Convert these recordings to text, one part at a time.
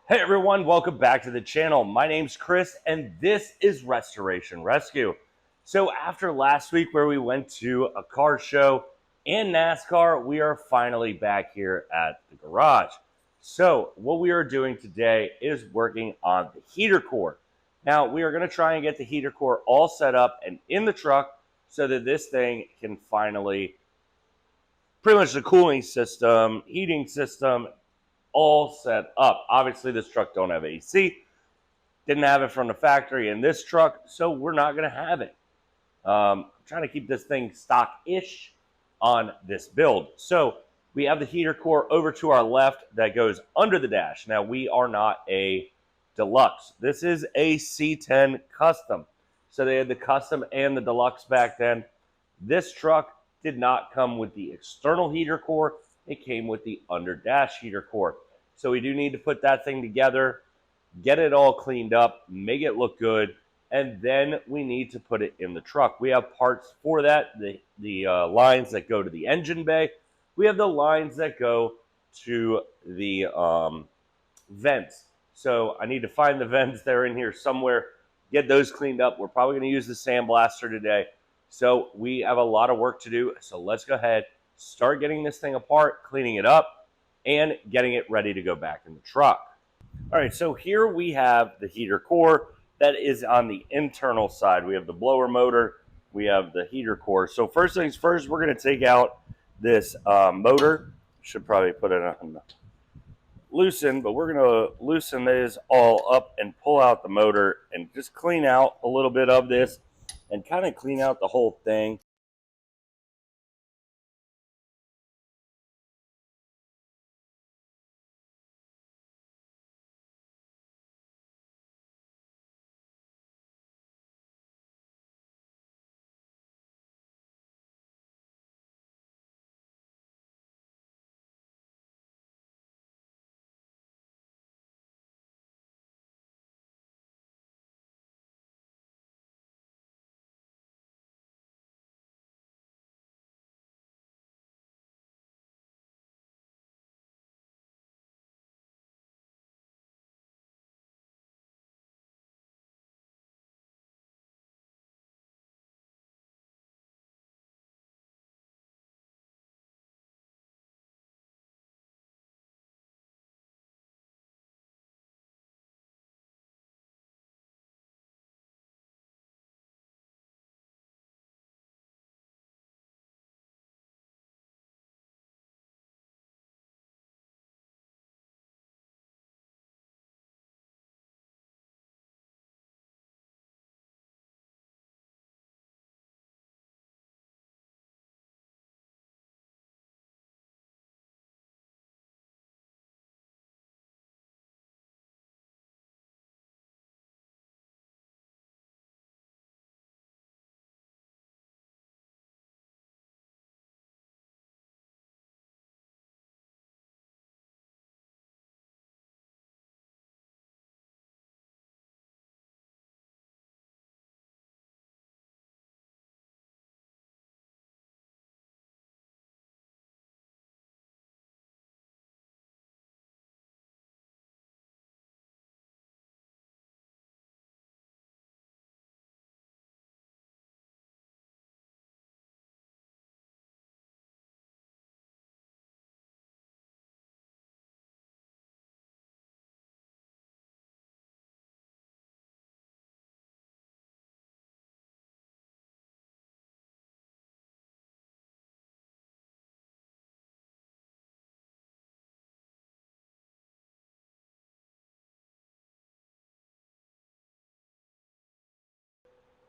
Hey everyone, welcome back to the channel. My name's Chris and this is Restoration Rescue. So after last week where we went to a car show and NASCAR, we are finally back here at the garage. So what we are doing today is working on the heater core. Now we are going to try and get the heater core all set up and in the truck so that this thing can finally, pretty much the cooling system, heating system, all set up. Obviously, this truck don't have AC. Didn't have it from the factory in this truck, so we're not going to have it. I'm trying to keep this thing stock-ish on this build. So we have the heater core over to our left that goes under the dash. Now, we are not a deluxe. This is a C10 custom. So they had the custom and the deluxe back then. This truck did not come with the external heater core. It came with the under dash heater core. So we do need to put that thing together, get it all cleaned up, make it look good, and then we need to put it in the truck. We have parts for that, the lines that go to the engine bay. We have the lines that go to the vents. So I need to find the vents. They're in here somewhere, get those cleaned up. We're probably going to use the sandblaster today. So we have a lot of work to do. So let's go ahead, start getting this thing apart, cleaning it up, and getting it ready to go back in the truck. All right, so here we have the heater core that is on the internal side. We have the blower motor, we have the heater core. So first things first, we're going to take out this motor. Should probably put it on loosen, but we're going to loosen this all up and pull out the motor and just clean out a little bit of this and kind of clean out the whole thing.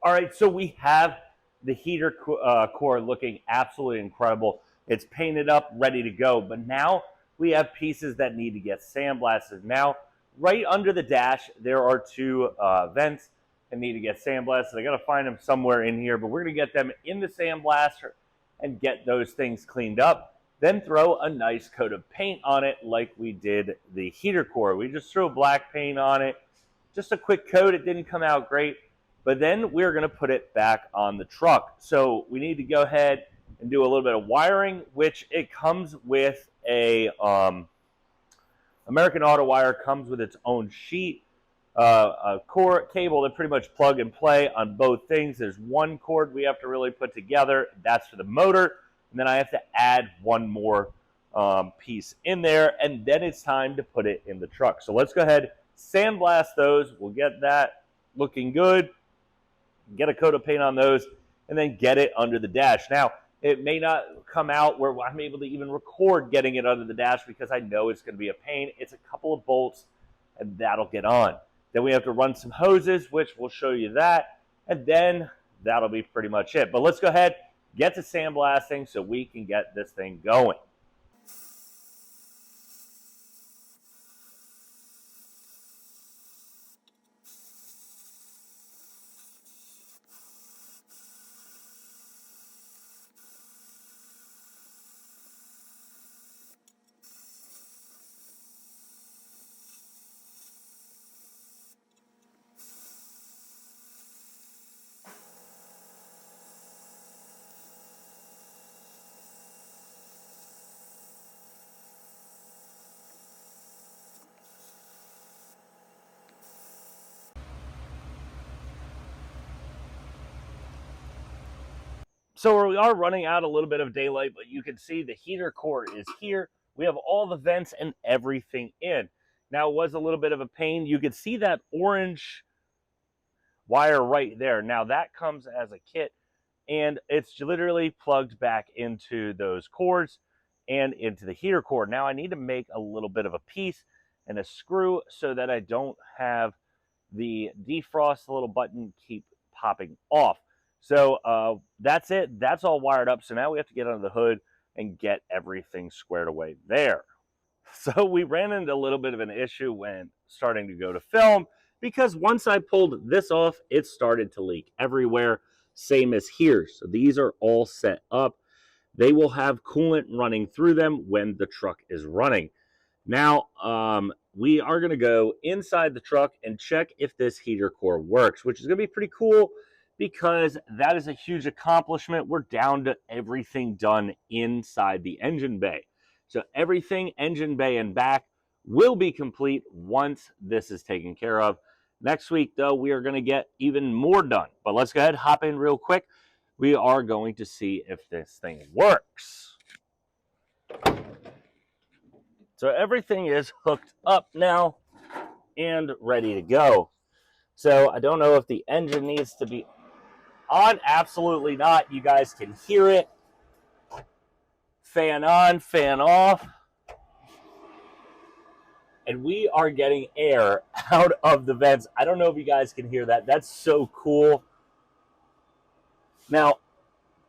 All right, so we have the heater core looking absolutely incredible. It's painted up, ready to go, but now we have pieces that need to get sandblasted. Now, right under the dash, there are two vents that need to get sandblasted. I got to find them somewhere in here, but we're going to get them in the sandblaster and get those things cleaned up. Then throw a nice coat of paint on it like we did the heater core. We just threw black paint on it, just a quick coat. It didn't come out great. But then we're going to put it back on the truck. So we need to go ahead and do a little bit of wiring, which it comes with a American Auto Wire comes with its own sheet, a cord cable that pretty much plug and play on both things. There's one cord we have to really put together. That's for the motor. And then I have to add one more piece in there, and then it's time to put it in the truck. So let's go ahead, sandblast those. We'll get that looking good, get a coat of paint on those, and then get it under the dash. Now, it may not come out where I'm able to even record getting it under the dash because I know it's going to be a pain. It's a couple of bolts, and that'll get on. Then we have to run some hoses, which we'll show you that, and then that'll be pretty much it. But let's go ahead, get to sandblasting so we can get this thing going. So we are running out a little bit of daylight, but you can see the heater core is here. We have all the vents and everything in. Now, it was a little bit of a pain. You can see that orange wire right there. Now, that comes as a kit, and it's literally plugged back into those cords and into the heater core. Now, I need to make a little bit of a piece and a screw so that I don't have the defrost little button keep popping off. So that's it. That's all wired up. So now we have to get under the hood and get everything squared away there. So we ran into a little bit of an issue when starting to go to film because once I pulled this off, it started to leak everywhere, same as here. So these are all set up. They will have coolant running through them when the truck is running. Now, we are going to go inside the truck and check if this heater core works, which is going to be pretty cool because that is a huge accomplishment. We're down to everything done inside the engine bay. So everything engine bay and back will be complete once this is taken care of. Next week, though, we are going to get even more done. But let's go ahead and hop in real quick. We are going to see if this thing works. So everything is hooked up now and ready to go. So I don't know if the engine needs to be on. Absolutely not. You guys can hear it. Fan on, fan off. And we are getting air out of the vents. I don't know if you guys can hear that. That's so cool. Now,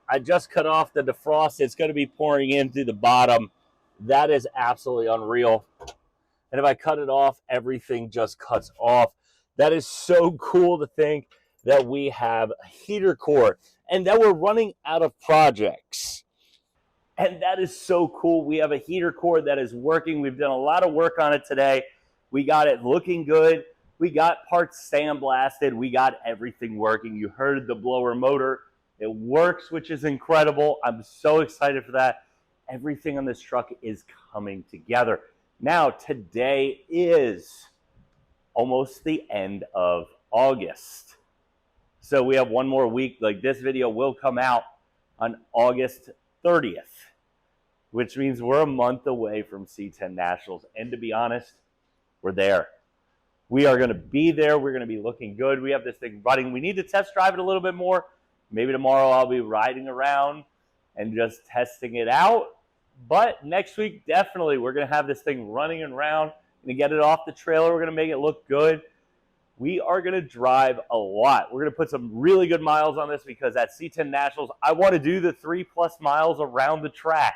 I just cut off the defrost. It's going to be pouring in through the bottom. That is absolutely unreal. And if I cut it off, everything just cuts off. That is so cool to think that we have a heater core and that we're running out of projects. And that is so cool. We have a heater core that is working. We've done a lot of work on it today. We got it looking good. We got parts sandblasted. We got everything working. You heard the blower motor. It works, which is incredible. I'm so excited for that. Everything on this truck is coming together. Now, today is almost the end of August. So we have one more week. Like, this video will come out on August 30th, which means we're a month away from C10 Nationals. And to be honest, we're there. We are going to be there. We're going to be looking good. We have this thing running. We need to test drive it a little bit more. Maybe tomorrow I'll be riding around and just testing it out. But next week, definitely, we're going to have this thing running around. We're going to get it off the trailer. We're going to make it look good. We are going to drive a lot. We're going to put some really good miles on this because at C10 Nationals, I want to do the 3+ miles around the track,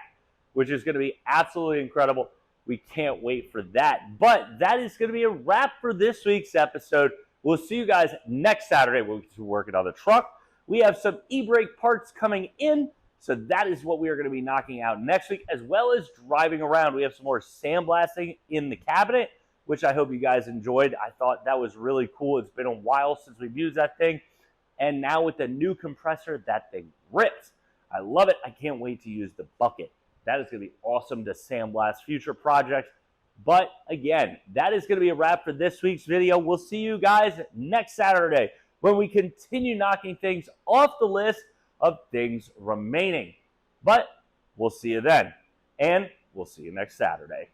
which is going to be absolutely incredible. We can't wait for that. But that is going to be a wrap for this week's episode. We'll see you guys next Saturday. We'll be working on the truck. We have some e-brake parts coming in, so that is what we are going to be knocking out next week, as well as driving around. We have some more sandblasting in the cabinet, which I hope you guys enjoyed. I thought that was really cool. It's been a while since we've used that thing, and now with the new compressor, that thing rips. I love it. I can't wait to use the bucket. That is going to be awesome to sandblast future projects. But again, that is going to be a wrap for this week's video. We'll see you guys next Saturday when we continue knocking things off the list of things remaining. But we'll see you then, and we'll see you next Saturday.